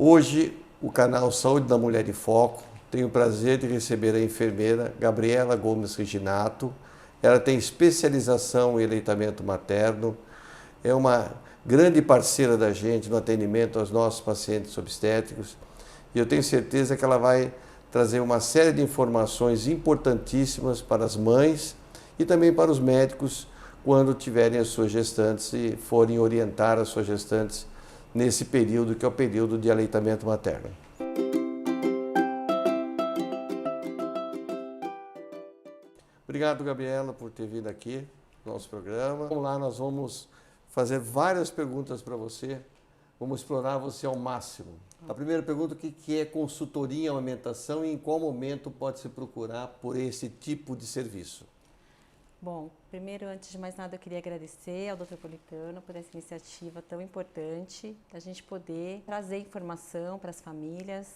Hoje, o canal Saúde da Mulher em Foco tem o prazer de receber a enfermeira Gabriela Gomes Reginato. Ela tem especialização em aleitamento materno, é uma grande parceira da gente no atendimento aos nossos pacientes obstétricos e eu tenho certeza que ela vai trazer uma série de informações importantíssimas para as mães e também para os médicos quando tiverem as suas gestantes e forem orientar as suas gestantes nesse período que é o período de aleitamento materno. Obrigado, Gabriela, por ter vindo aqui no nosso programa. Vamos lá, nós vamos fazer várias perguntas para você. Vamos explorar você ao máximo. A primeira pergunta, o que é consultoria em amamentação e em qual momento pode se procurar por esse tipo de serviço? Bom, primeiro, antes de mais nada, eu queria agradecer ao Dr. Politano por essa iniciativa tão importante da gente poder trazer informação para as famílias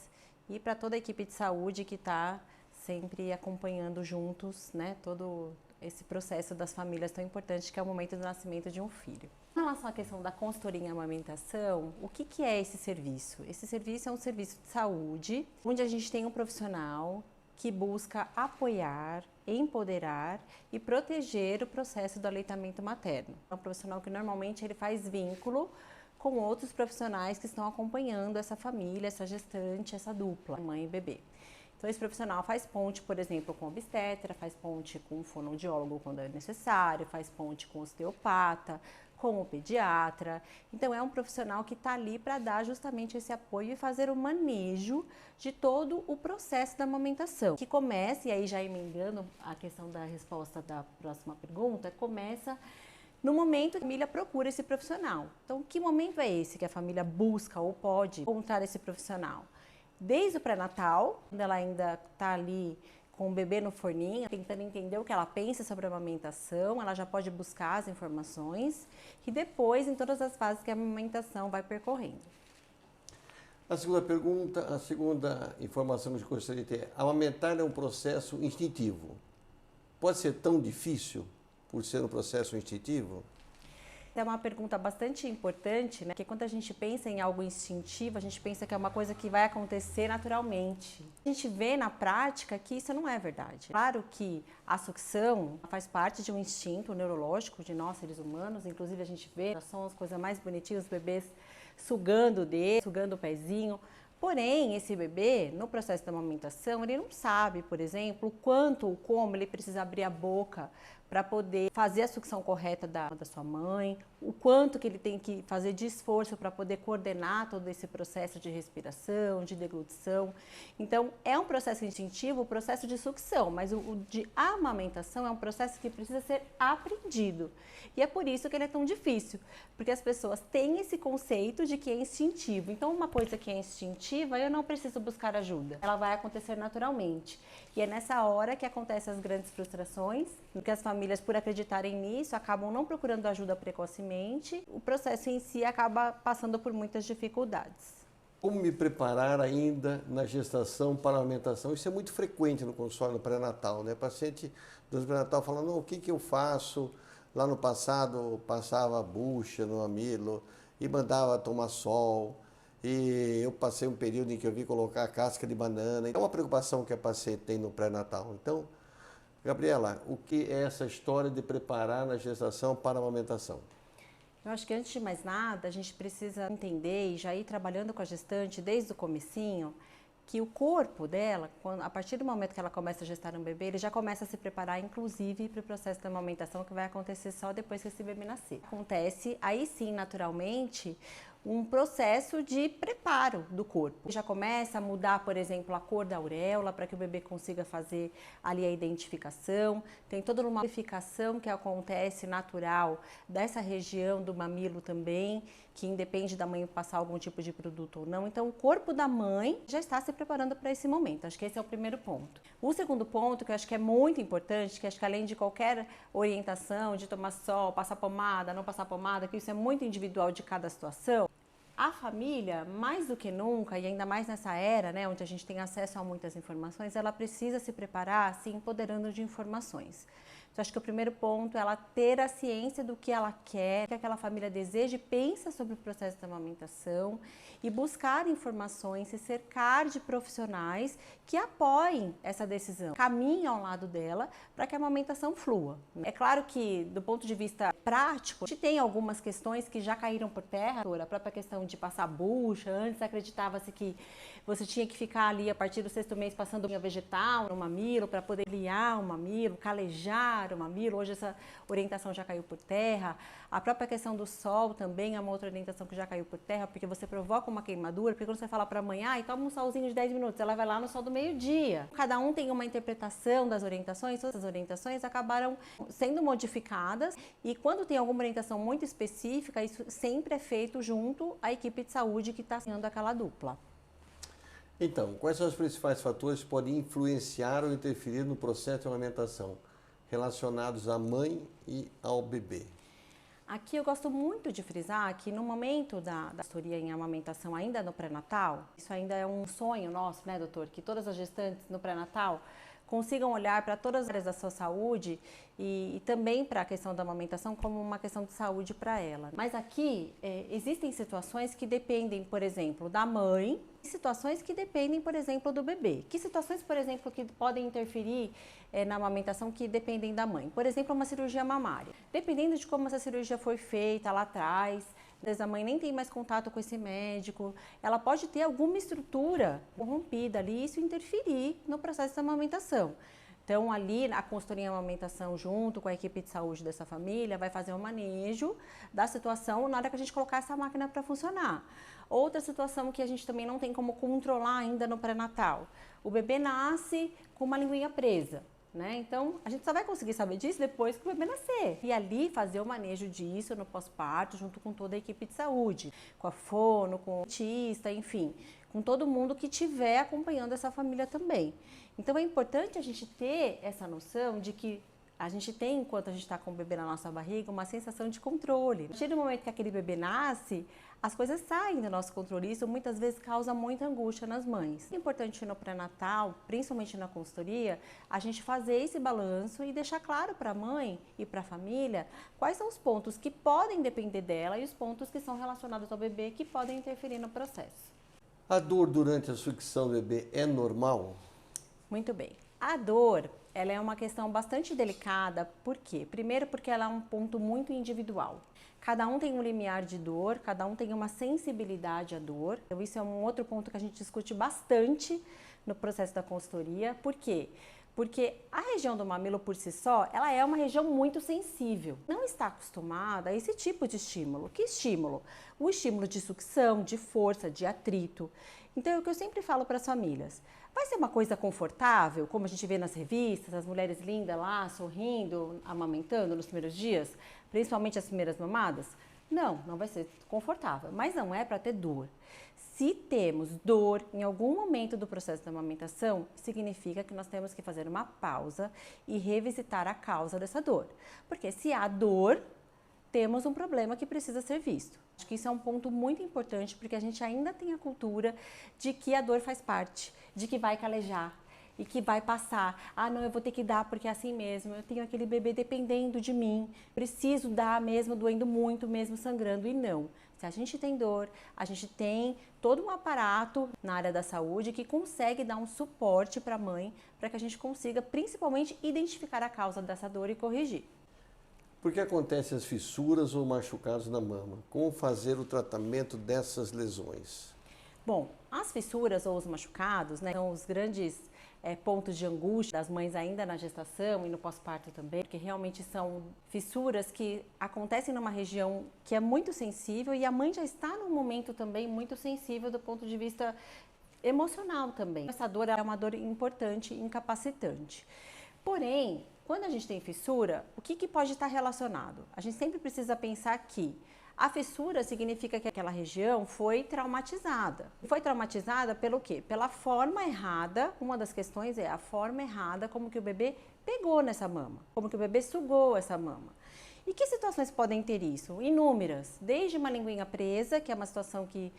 e para toda a equipe de saúde que está sempre acompanhando juntos, né, todo esse processo das famílias tão importante que é o momento do nascimento de um filho. Em relação à questão da consultoria em amamentação, o que é esse serviço? Esse serviço é um serviço de saúde, onde a gente tem um profissional que busca apoiar, empoderar e proteger o processo do aleitamento materno. É um profissional que normalmente ele faz vínculo com outros profissionais que estão acompanhando essa família, essa gestante, essa dupla, mãe e bebê. Então, esse profissional faz ponte, por exemplo, com obstetra, faz ponte com o fonoaudiólogo quando é necessário, faz ponte com o osteopata, com o pediatra. Então, é um profissional que está ali para dar justamente esse apoio e fazer o manejo de todo o processo da amamentação. Que começa, e aí já emendando a questão da resposta da próxima pergunta, começa no momento que a família procura esse profissional. Então, que momento é esse que a família busca ou pode encontrar esse profissional? Desde o pré-natal, quando ela ainda está ali com o bebê no forninho, tentando entender o que ela pensa sobre a amamentação, ela já pode buscar as informações e depois em todas as fases que a amamentação vai percorrendo. A segunda pergunta, a segunda informação que eu gostaria de ter, amamentar é um processo instintivo. Pode ser tão difícil por ser um processo instintivo? É uma pergunta bastante importante, né? Porque quando a gente pensa em algo instintivo, a gente pensa que é uma coisa que vai acontecer naturalmente. A gente vê na prática que isso não é verdade. Claro que a sucção faz parte de um instinto neurológico de nós, seres humanos. Inclusive a gente vê, são as coisas mais bonitinhas, os bebês sugando o dedo, sugando o pezinho. Porém, esse bebê, no processo da amamentação, ele não sabe, por exemplo, o quanto ou como ele precisa abrir a boca para poder fazer a sucção correta da sua mãe, o quanto que ele tem que fazer de esforço para poder coordenar todo esse processo de respiração, de deglutição. Então, é um processo instintivo, o processo de sucção, mas o de amamentação é um processo que precisa ser aprendido. E é por isso que ele é tão difícil, porque as pessoas têm esse conceito de que é instintivo. Então, uma coisa que é instintiva, eu não preciso buscar ajuda, ela vai acontecer naturalmente. E é nessa hora que acontecem as grandes frustrações, porque as famílias, por acreditarem nisso, acabam não procurando ajuda precocemente. O processo em si acaba passando por muitas dificuldades. Como me preparar ainda na gestação para a amamentação? Isso é muito frequente no consultório no pré-natal, né? Paciente do pré-natal falando, o que eu faço? Lá no passado passava bucha no mamilo e mandava tomar sol. E eu passei um período em que eu vi colocar casca de banana. É uma preocupação que a paciente tem no pré-natal. Então, Gabriela, o que é essa história de preparar na gestação para a amamentação? Eu acho que antes de mais nada, a gente precisa entender e já ir trabalhando com a gestante desde o comecinho, que o corpo dela, a partir do momento que ela começa a gestar um bebê, ele já começa a se preparar, inclusive, para o processo da amamentação, que vai acontecer só depois que esse bebê nascer. Acontece, aí sim, naturalmente, um processo de preparo do corpo. Já começa a mudar, por exemplo, a cor da auréola para que o bebê consiga fazer ali a identificação. Tem toda uma modificação que acontece natural dessa região do mamilo também, que independe da mãe passar algum tipo de produto ou não. Então, o corpo da mãe já está se preparando para esse momento. Acho que esse é o primeiro ponto. O segundo ponto, que eu acho que é muito importante, que acho que além de qualquer orientação de tomar sol, passar pomada, não passar pomada, que isso é muito individual de cada situação, a família, mais do que nunca, e ainda mais nessa era, né, onde a gente tem acesso a muitas informações, ela precisa se preparar se empoderando de informações. Então, acho que o primeiro ponto é ela ter a ciência do que ela quer, que aquela família deseja e pensa sobre o processo da amamentação e buscar informações, se cercar de profissionais que apoiem essa decisão, caminhem ao lado dela para que a amamentação flua. É claro que, do ponto de vista prático, a gente tem algumas questões que já caíram por terra, a própria questão de passar bucha, antes acreditava-se que você tinha que ficar ali a partir do 6º mês passando linha vegetal no mamilo para poder liar o mamilo, calejar o mamilo. Hoje essa orientação já caiu por terra. A própria questão do sol também é uma outra orientação que já caiu por terra, porque você provoca uma queimadura, porque quando você fala para a mãe, toma um solzinho de 10 minutos, ela vai lá no sol do meio-dia. Cada um tem uma interpretação das orientações, todas as orientações acabaram sendo modificadas e quando tem alguma orientação muito específica, isso sempre é feito junto à equipe de saúde que está assinando aquela dupla. Então, quais são os principais fatores que podem influenciar ou interferir no processo de amamentação, relacionados à mãe e ao bebê? Aqui eu gosto muito de frisar que no momento da consultoria em amamentação, ainda no pré-natal, isso ainda é um sonho nosso, né, doutor? Que todas as gestantes no pré-natal consigam olhar para todas as áreas da sua saúde e também para a questão da amamentação como uma questão de saúde para ela. Mas aqui existem situações que dependem, por exemplo, da mãe e situações que dependem, por exemplo, do bebê. Que situações, por exemplo, que podem interferir na amamentação que dependem da mãe? Por exemplo, uma cirurgia mamária. Dependendo de como essa cirurgia foi feita lá atrás, às vezes a mãe nem tem mais contato com esse médico, ela pode ter alguma estrutura corrompida ali e isso interferir no processo da amamentação. Então, ali, a consultoria em amamentação, junto com a equipe de saúde dessa família, vai fazer um manejo da situação na hora que a gente colocar essa máquina para funcionar. Outra situação que a gente também não tem como controlar ainda no pré-natal. O bebê nasce com uma linguinha presa. Então, a gente só vai conseguir saber disso depois que o bebê nascer. E ali fazer o manejo disso no pós-parto, junto com toda a equipe de saúde, com a fono, com o dentista, enfim, com todo mundo que estiver acompanhando essa família também. Então, é importante a gente ter essa noção de que a gente tem, enquanto a gente está com o bebê na nossa barriga, uma sensação de controle. A partir do momento que aquele bebê nasce, as coisas saem do nosso controle. Isso muitas vezes causa muita angústia nas mães. É importante no pré-natal, principalmente na consultoria, a gente fazer esse balanço e deixar claro para a mãe e para a família quais são os pontos que podem depender dela e os pontos que são relacionados ao bebê que podem interferir no processo. A dor durante a sucção do bebê é normal? Muito bem. A dor, ela é uma questão bastante delicada. Por quê? Primeiro porque ela é um ponto muito individual. Cada um tem um limiar de dor, cada um tem uma sensibilidade à dor. Então isso é um outro ponto que a gente discute bastante no processo da consultoria. Por quê? Porque a região do mamilo por si só, ela é uma região muito sensível. Não está acostumada a esse tipo de estímulo. Que estímulo? O estímulo de sucção, de força, de atrito. Então é o que eu sempre falo para as famílias. Vai ser uma coisa confortável, como a gente vê nas revistas, as mulheres lindas lá, sorrindo, amamentando nos primeiros dias, principalmente as primeiras mamadas? Não, não vai ser confortável, mas não é para ter dor. Se temos dor em algum momento do processo da amamentação, significa que nós temos que fazer uma pausa e revisitar a causa dessa dor. Porque se há dor, temos um problema que precisa ser visto. Acho que isso é um ponto muito importante, porque a gente ainda tem a cultura de que a dor faz parte, de que vai calejar e que vai passar. Não, eu vou ter que dar porque é assim mesmo, eu tenho aquele bebê dependendo de mim, preciso dar mesmo doendo muito, mesmo sangrando. E não, se a gente tem dor, a gente tem todo um aparato na área da saúde que consegue dar um suporte para a mãe, para que a gente consiga principalmente identificar a causa dessa dor e corrigir. Por que acontecem as fissuras ou machucados na mama? Como fazer o tratamento dessas lesões? Bom, as fissuras ou os machucados, são os grandes pontos de angústia das mães ainda na gestação e no pós-parto também, porque realmente são fissuras que acontecem numa região que é muito sensível e a mãe já está num momento também muito sensível do ponto de vista emocional também. Essa dor é uma dor importante e incapacitante. Porém, quando a gente tem fissura, o que pode estar relacionado? A gente sempre precisa pensar que a fissura significa que aquela região foi traumatizada. Foi traumatizada pelo quê? Pela forma errada, uma das questões é a forma errada como que o bebê pegou nessa mama, como que o bebê sugou essa mama. E que situações podem ter isso? Inúmeras, desde uma linguinha presa, que é uma situação que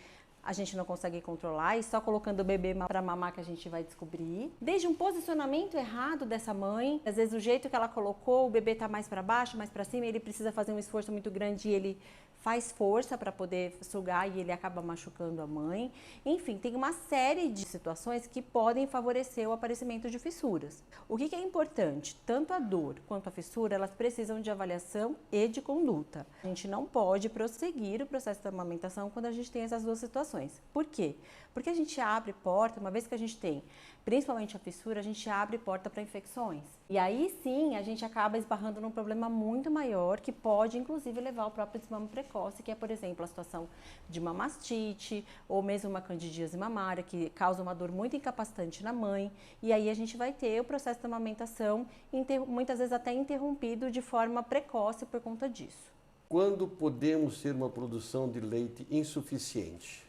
a gente não consegue controlar e só colocando o bebê para mamar que a gente vai descobrir. Desde um posicionamento errado dessa mãe, às vezes o jeito que ela colocou, o bebê tá mais para baixo, mais para cima, ele precisa fazer um esforço muito grande e ele faz força para poder sugar e ele acaba machucando a mãe. Enfim, tem uma série de situações que podem favorecer o aparecimento de fissuras. O que é importante? Tanto a dor quanto a fissura, elas precisam de avaliação e de conduta. A gente não pode prosseguir o processo da amamentação quando a gente tem essas duas situações. Por quê? Porque a gente abre porta, uma vez que a gente tem, principalmente a fissura, a gente abre porta para infecções. E aí sim, a gente acaba esbarrando num problema muito maior, que pode inclusive levar ao próprio desmame precoce, que é, por exemplo, a situação de uma mastite, ou mesmo uma candidíase mamária, que causa uma dor muito incapacitante na mãe. E aí a gente vai ter o processo da amamentação, muitas vezes até interrompido de forma precoce por conta disso. Quando podemos ter uma produção de leite insuficiente?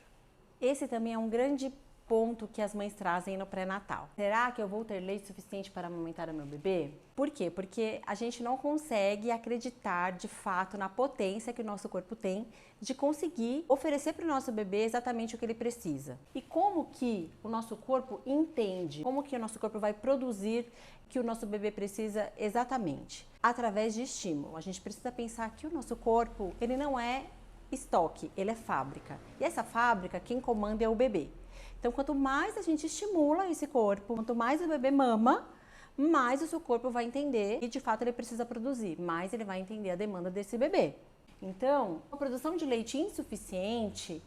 Esse também é um grande ponto que as mães trazem no pré-natal. Será que eu vou ter leite suficiente para amamentar o meu bebê? Por quê? Porque a gente não consegue acreditar de fato na potência que o nosso corpo tem de conseguir oferecer para o nosso bebê exatamente o que ele precisa. E como que o nosso corpo entende, como que o nosso corpo vai produzir que o nosso bebê precisa exatamente? Através de estímulo. A gente precisa pensar que o nosso corpo, ele não é estoque, ele é fábrica. E essa fábrica, quem comanda é o bebê. Então, quanto mais a gente estimula esse corpo, quanto mais o bebê mama, mais o seu corpo vai entender que de fato ele precisa produzir, mais ele vai entender a demanda desse bebê. Então, a produção de leite insuficiente,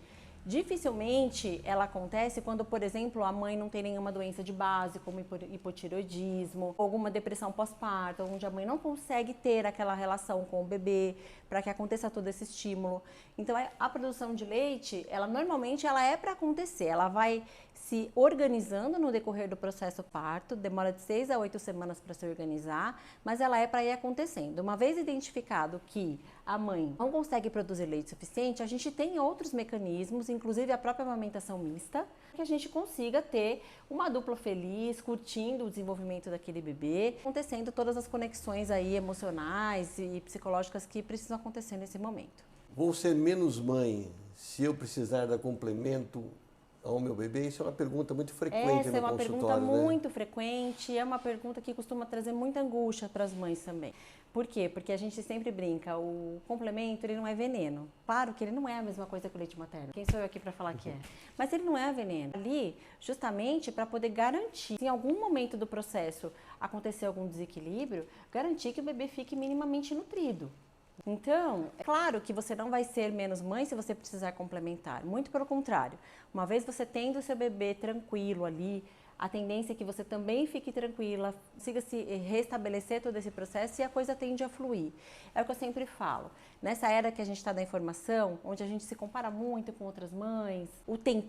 dificilmente ela acontece quando, por exemplo, a mãe não tem nenhuma doença de base, como hipotireoidismo, ou alguma depressão pós-parto, onde a mãe não consegue ter aquela relação com o bebê para que aconteça todo esse estímulo. Então, a produção de leite, ela normalmente ela é para acontecer, ela vai se organizando no decorrer do processo parto, demora de 6 a 8 semanas para se organizar, mas ela é para ir acontecendo. Uma vez identificado que a mãe não consegue produzir leite suficiente, a gente tem outros mecanismos, inclusive a própria amamentação mista, que a gente consiga ter uma dupla feliz, curtindo o desenvolvimento daquele bebê, acontecendo todas as conexões aí emocionais e psicológicas que precisam acontecer nesse momento. Vou ser menos mãe se eu precisar dar complemento ao meu bebê? Isso é uma pergunta muito frequente no consultório. Essa é uma pergunta muito frequente, é uma pergunta que costuma trazer muita angústia para as mães também. Por quê? Porque a gente sempre brinca, o complemento ele não é veneno. Claro que ele não é a mesma coisa que o leite materno. Quem sou eu aqui para falar que é? Mas ele não é veneno. Ali, justamente para poder garantir, se em algum momento do processo acontecer algum desequilíbrio, garantir que o bebê fique minimamente nutrido. Então, é claro que você não vai ser menos mãe se você precisar complementar, muito pelo contrário. Uma vez você tendo o seu bebê tranquilo ali, a tendência é que você também fique tranquila, consiga se restabelecer todo esse processo e a coisa tende a fluir. É o que eu sempre falo. Nessa era que a gente está da informação, onde a gente se compara muito com outras mães, o tem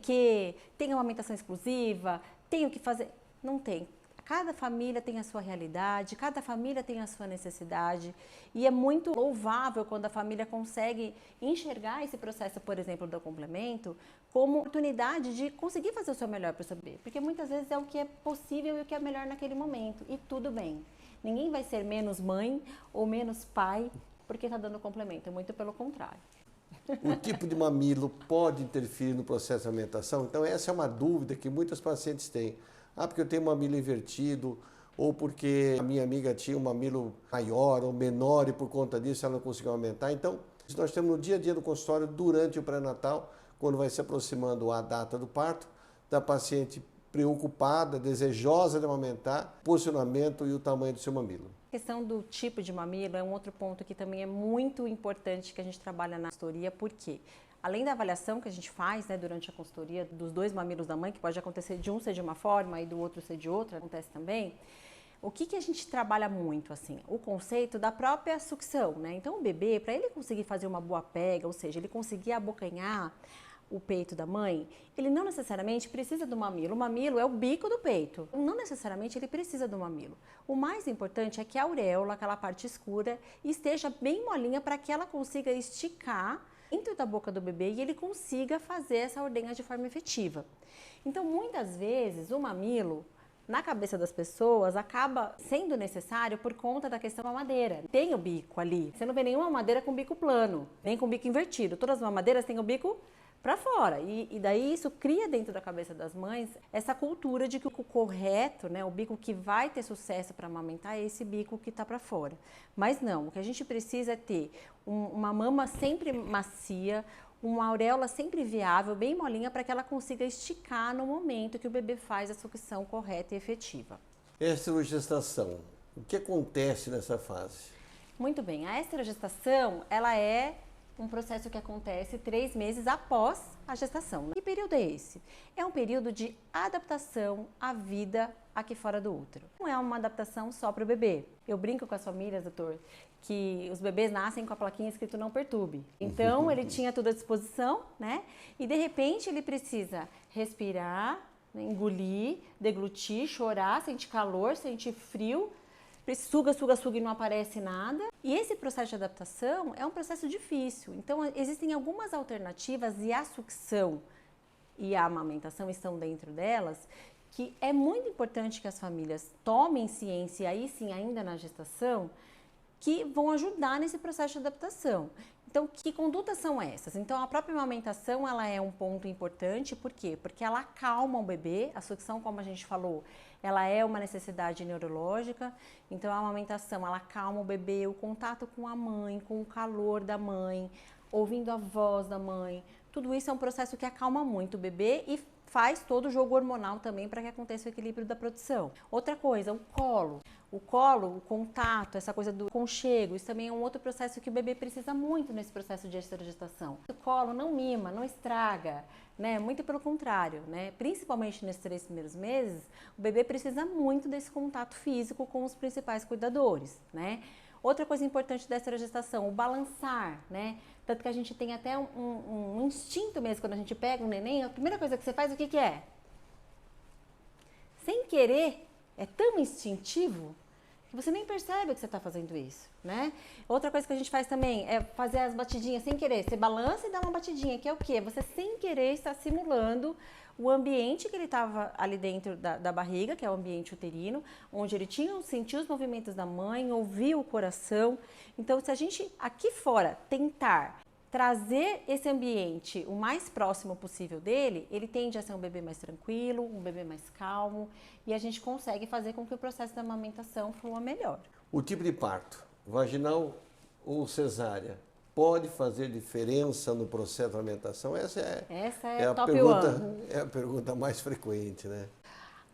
amamentação exclusiva, tem o que fazer. Não tem. Cada família tem a sua realidade, cada família tem a sua necessidade e é muito louvável quando a família consegue enxergar esse processo, por exemplo, do complemento, como oportunidade de conseguir fazer o seu melhor para o seu bebê, porque muitas vezes é o que é possível e o que é melhor naquele momento e tudo bem. Ninguém vai ser menos mãe ou menos pai porque está dando complemento, muito pelo contrário. O tipo de mamilo pode interferir no processo de alimentação? Então essa é uma dúvida que muitas pacientes têm. Porque eu tenho um mamilo invertido, ou porque a minha amiga tinha um mamilo maior ou menor e por conta disso ela não conseguiu aumentar. Então, nós temos no dia a dia do consultório, durante o pré-natal, quando vai se aproximando a data do parto, da paciente preocupada, desejosa de amamentar, posicionamento e o tamanho do seu mamilo. A questão do tipo de mamilo é um outro ponto que também é muito importante que a gente trabalha na consultoria, porque além da avaliação que a gente faz, né, durante a consultoria dos dois mamilos da mãe, que pode acontecer de um ser de uma forma e do outro ser de outra, acontece também, o que a gente trabalha muito, assim? O conceito da própria sucção, né? Então o bebê, para ele conseguir fazer uma boa pega, ou seja, ele conseguir abocanhar o peito da mãe, ele não necessariamente precisa do mamilo. O mamilo é o bico do peito. Não necessariamente ele precisa do mamilo. O mais importante é que a auréola, aquela parte escura, esteja bem molinha para que ela consiga esticar dentro da boca do bebê e ele consiga fazer essa ordenha de forma efetiva. Então, muitas vezes, o mamilo, na cabeça das pessoas, acaba sendo necessário por conta da questão da mamadeira. Tem o bico ali. Você não vê nenhuma mamadeira com bico plano, nem com bico invertido. Todas as mamadeiras têm o bico para fora. E daí isso cria dentro da cabeça das mães essa cultura de que o correto, né, o bico que vai ter sucesso para amamentar é esse bico que está para fora. Mas não, o que a gente precisa é ter uma mama sempre macia, uma auréola sempre viável, bem molinha, para que ela consiga esticar no momento que o bebê faz a sucção correta e efetiva. Esterogestação, o que acontece nessa fase? Muito bem, a esterogestação, ela é um processo que acontece 3 meses após a gestação. Que período é esse? É um período de adaptação à vida aqui fora do útero. Não é uma adaptação só para o bebê. Eu brinco com as famílias, doutor, que os bebês nascem com a plaquinha escrito não perturbe. Então, ele tinha tudo à disposição, né? E, de repente, ele precisa respirar, né? Engolir, deglutir, chorar, sentir calor, sentir frio, suga, suga, suga e não aparece nada. E esse processo de adaptação é um processo difícil. Então, existem algumas alternativas e a sucção e a amamentação estão dentro delas, que é muito importante que as famílias tomem ciência, e aí sim, ainda na gestação, que vão ajudar nesse processo de adaptação. Então, que condutas são essas? Então, a própria amamentação, ela é um ponto importante, por quê? Porque ela acalma o bebê, a sucção, como a gente falou, ela é uma necessidade neurológica, então a amamentação, ela acalma o bebê, o contato com a mãe, com o calor da mãe, ouvindo a voz da mãe, tudo isso é um processo que acalma muito o bebê e faz todo o jogo hormonal também para que aconteça o equilíbrio da produção. Outra coisa, o colo. O colo, o contato, essa coisa do conchego, isso também é um outro processo que o bebê precisa muito nesse processo de esterogestação. O colo não mima, não estraga, né? Muito pelo contrário, né? Principalmente nesses 3 primeiros meses, o bebê precisa muito desse contato físico com os principais cuidadores, né? Outra coisa importante da esterogestação, o balançar, né? Tanto que a gente tem até um instinto mesmo, quando a gente pega um neném, a primeira coisa que você faz, o que que é? Sem querer, é tão instintivo que você nem percebe que você está fazendo isso, né? Outra coisa que a gente faz também é fazer as batidinhas sem querer. Você balança e dá uma batidinha, que é o quê? Você sem querer está simulando o ambiente que ele estava ali dentro da barriga, que é o ambiente uterino, onde ele tinha sentiu os movimentos da mãe, ouviu o coração. Então, se a gente aqui fora tentar trazer esse ambiente o mais próximo possível dele, ele tende a ser um bebê mais tranquilo, um bebê mais calmo, e a gente consegue fazer com que o processo da amamentação flua melhor. O tipo de parto, vaginal ou cesárea, pode fazer diferença no processo da amamentação? Essa é a top pergunta, one. é a pergunta mais frequente, né?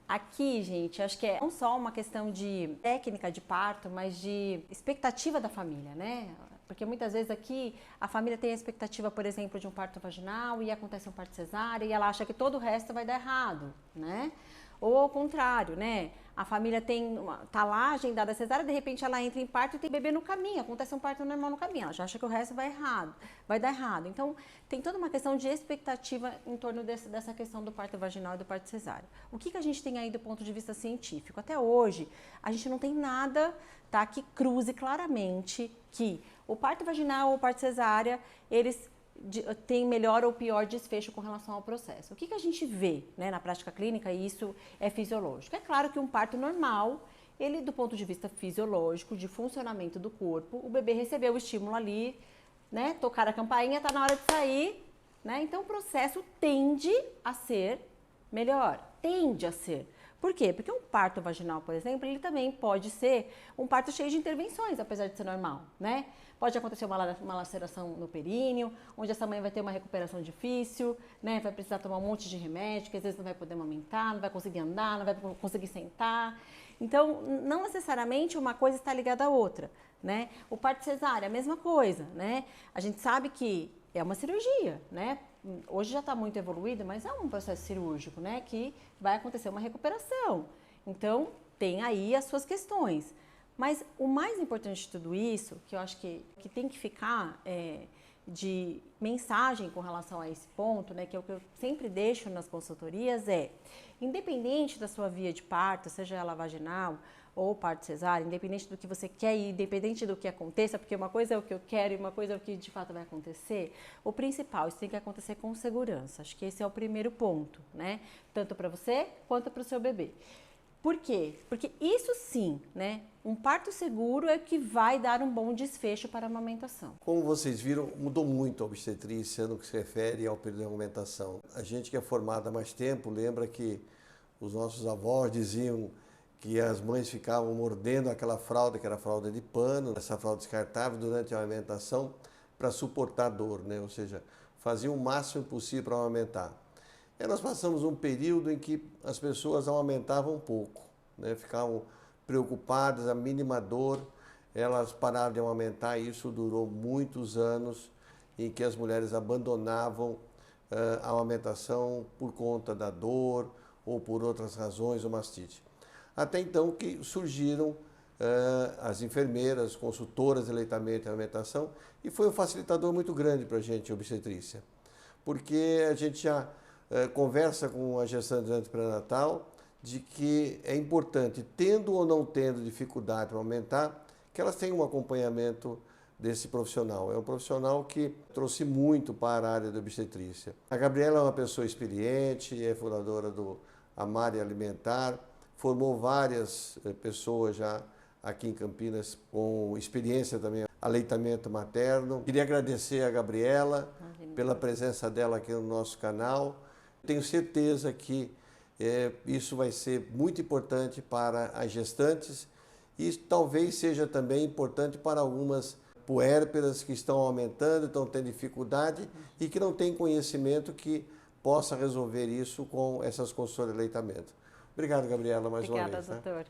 Aqui, gente, acho que é não só uma questão de técnica de parto, mas de expectativa da família, né? Porque muitas vezes aqui a família tem a expectativa, por exemplo, de um parto vaginal e acontece um parto cesárea e ela acha que todo o resto vai dar errado, né? Ou ao contrário, né? A família tá lá agendada a cesárea, de repente ela entra em parto e tem bebê no caminho, acontece um parto normal no caminho, ela já acha que o resto vai dar errado. Então, tem toda uma questão de expectativa em torno dessa questão do parto vaginal e do parto cesárea. O que a gente tem aí do ponto de vista científico? Até hoje, a gente não tem nada, tá, que cruze claramente que o parto vaginal ou o parto cesárea, eles tem melhor ou pior desfecho com relação ao processo. O que a gente vê, né, na prática clínica, e isso é fisiológico? É claro que um parto normal, ele do ponto de vista fisiológico, de funcionamento do corpo, o bebê recebeu o estímulo ali, né, tocar a campainha, tá na hora de sair, né, então o processo tende a ser melhor, tende a ser. Por quê? Porque um parto vaginal, por exemplo, ele também pode ser um parto cheio de intervenções, apesar de ser normal, né? Pode acontecer uma laceração no períneo, onde essa mãe vai ter uma recuperação difícil, né? Vai precisar tomar um monte de remédio, que às vezes não vai poder amamentar, não vai conseguir andar, não vai conseguir sentar. Então, não necessariamente uma coisa está ligada à outra, né? O parto cesárea, a mesma coisa, né? A gente sabe que é uma cirurgia, né? Hoje já está muito evoluído, mas é um processo cirúrgico, né? Que vai acontecer uma recuperação. Então, tem aí as suas questões. Mas o mais importante de tudo isso, que eu acho que tem que ficar de mensagem com relação a esse ponto, né, que é o que eu sempre deixo nas consultorias, independente da sua via de parto, seja ela vaginal ou parto cesárea, independente do que você quer e independente do que aconteça, porque uma coisa é o que eu quero e uma coisa é o que de fato vai acontecer, o principal, isso tem que acontecer com segurança. Acho que esse é o primeiro ponto, né, tanto para você quanto para o seu bebê. Por quê? Porque isso sim, né? Um parto seguro é que vai dar um bom desfecho para a amamentação. Como vocês viram, mudou muito a obstetrícia no que se refere ao período de amamentação. A gente que é formado há mais tempo lembra que os nossos avós diziam que as mães ficavam mordendo aquela fralda, que era a fralda de pano, essa fralda descartável durante a amamentação para suportar a dor, né? Ou seja, faziam o máximo possível para amamentar. E nós passamos um período em que as pessoas amamentavam pouco, né? Ficavam preocupadas, a mínima dor, elas pararam de amamentar, e isso durou muitos anos em que as mulheres abandonavam a amamentação por conta da dor ou por outras razões, o mastite. Até então que surgiram as enfermeiras, consultoras de aleitamento e amamentação, e foi um facilitador muito grande para a gente, obstetrícia, porque a gente já conversa com a gestante durante o pré-natal de que é importante, tendo ou não tendo dificuldade para amamentar, que elas tenham um acompanhamento desse profissional. É um profissional que trouxe muito para a área da obstetrícia. A Gabriela é uma pessoa experiente, é fundadora do Amare Alimentar, formou várias pessoas já aqui em Campinas com experiência também, aleitamento materno. Queria agradecer a Gabriela pela presença dela aqui no nosso canal. Tenho certeza que isso vai ser muito importante para as gestantes e talvez seja também importante para algumas puérperas que estão aumentando, estão tendo dificuldade e que não têm conhecimento que possa resolver isso com essas consultoras de aleitamento. Obrigado, Gabriela, mais uma vez. Obrigada, doutor.